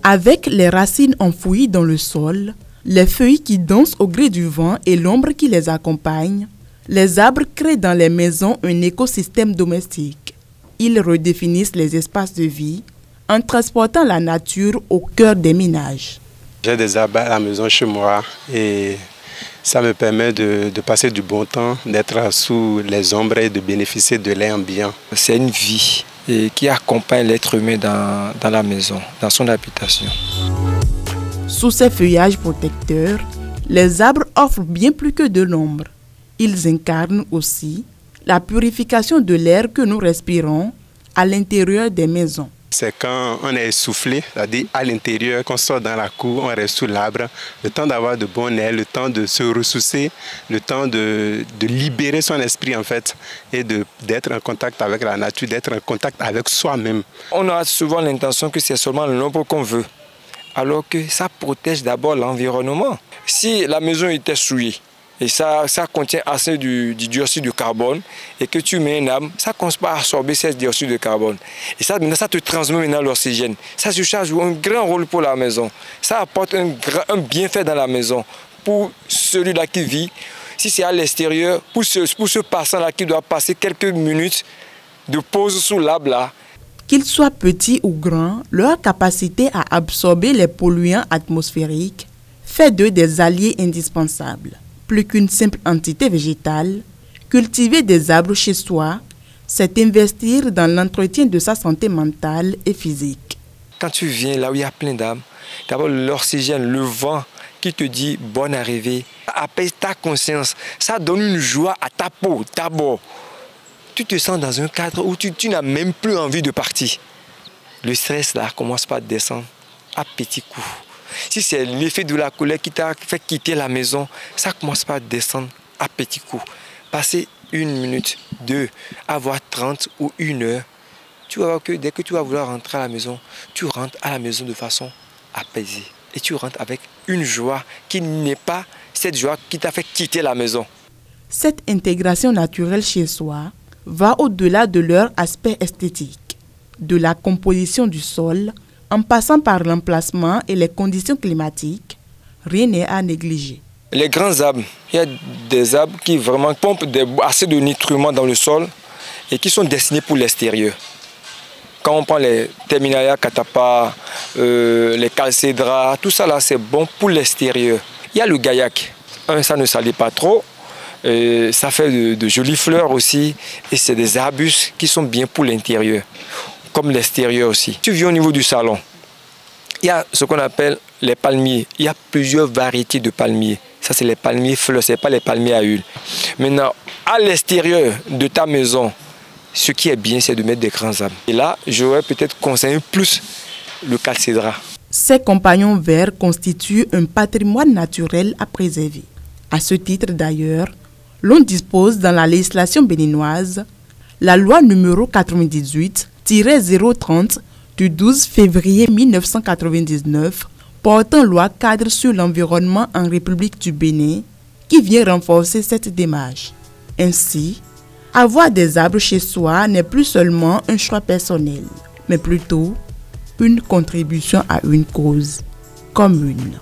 Avec les racines enfouies dans le sol, les feuilles qui dansent au gré du vent et l'ombre qui les accompagne, les arbres créent dans les maisons un écosystème domestique. Ils redéfinissent les espaces de vie en transportant la nature au cœur des ménages. J'ai des arbres à la maison chez moi et ça me permet de passer du bon temps, d'être sous les ombres et de bénéficier de l'air ambiant. C'est une vie qui accompagne l'être humain dans la maison, dans son habitation. Sous ces feuillages protecteurs, les arbres offrent bien plus que de l'ombre. Ils incarnent aussi la purification de l'air que nous respirons à l'intérieur des maisons. C'est quand on est essoufflé, c'est-à-dire à l'intérieur, qu'on sort dans la cour, on reste sous l'arbre, le temps d'avoir de bon air, le temps de se ressourcer, le temps de libérer son esprit en fait, et d'être en contact avec la nature, d'être en contact avec soi-même. On a souvent l'intention que c'est seulement l'ombre qu'on veut, alors que ça protège d'abord l'environnement. Si la maison était souillée, et ça contient assez du dioxyde de carbone, et que tu mets un arbre, ça commence pas à absorber ce dioxyde de carbone. Et ça, maintenant, ça te transmet maintenant l'oxygène. Ça joue un grand rôle pour la maison. Ça apporte un bienfait dans la maison pour celui-là qui vit. Si c'est à l'extérieur, pour ce passant-là qui doit passer quelques minutes de pause sous l'arbre là. Qu'ils soient petits ou grands, leur capacité à absorber les polluants atmosphériques fait d'eux des alliés indispensables. Plus qu'une simple entité végétale, cultiver des arbres chez soi, c'est investir dans l'entretien de sa santé mentale et physique. Quand tu viens là où il y a plein d'arbres, d'abord l'oxygène, le vent qui te dit bonne arrivée, apaise ta conscience, ça donne une joie à ta peau d'abord. Tu te sens dans un cadre où tu n'as même plus envie de partir. Le stress là commence par descendre à petits coups. Si c'est l'effet de la colère qui t'a fait quitter la maison, ça commence par descendre à petits coups. Passer 1 minute, 2, avoir 30 ou 1 heure, tu vas voir que dès que tu vas vouloir rentrer à la maison, tu rentres à la maison de façon apaisée. Et tu rentres avec une joie qui n'est pas cette joie qui t'a fait quitter la maison. Cette intégration naturelle chez soi va au-delà de leur aspect esthétique, de la composition du sol, en passant par l'emplacement et les conditions climatiques, rien n'est à négliger. Les grands arbres, il y a des arbres qui vraiment pompent assez de nutriments dans le sol et qui sont destinés pour l'extérieur. Quand on prend les Terminalia catapa, les calcédras, tout ça là c'est bon pour l'extérieur. Il y a le gaillac, ça ne salit pas trop, ça fait de jolies fleurs aussi et c'est des arbustes qui sont bien pour l'intérieur. Comme l'extérieur aussi. Tu viens au niveau du salon, il y a ce qu'on appelle les palmiers. Il y a plusieurs variétés de palmiers. Ça, c'est les palmiers fleurs, ce n'est pas les palmiers à huile. Maintenant, à l'extérieur de ta maison, ce qui est bien, c'est de mettre des grands arbres. Et là, j'aurais peut-être conseillé plus le calcédra. Ces compagnons verts constituent un patrimoine naturel à préserver. À ce titre d'ailleurs, l'on dispose dans la législation béninoise la loi numéro 98-030 du 12 février 1999 portant loi cadre sur l'environnement en République du Bénin qui vient renforcer cette démarche. Ainsi, avoir des arbres chez soi n'est plus seulement un choix personnel, mais plutôt une contribution à une cause commune.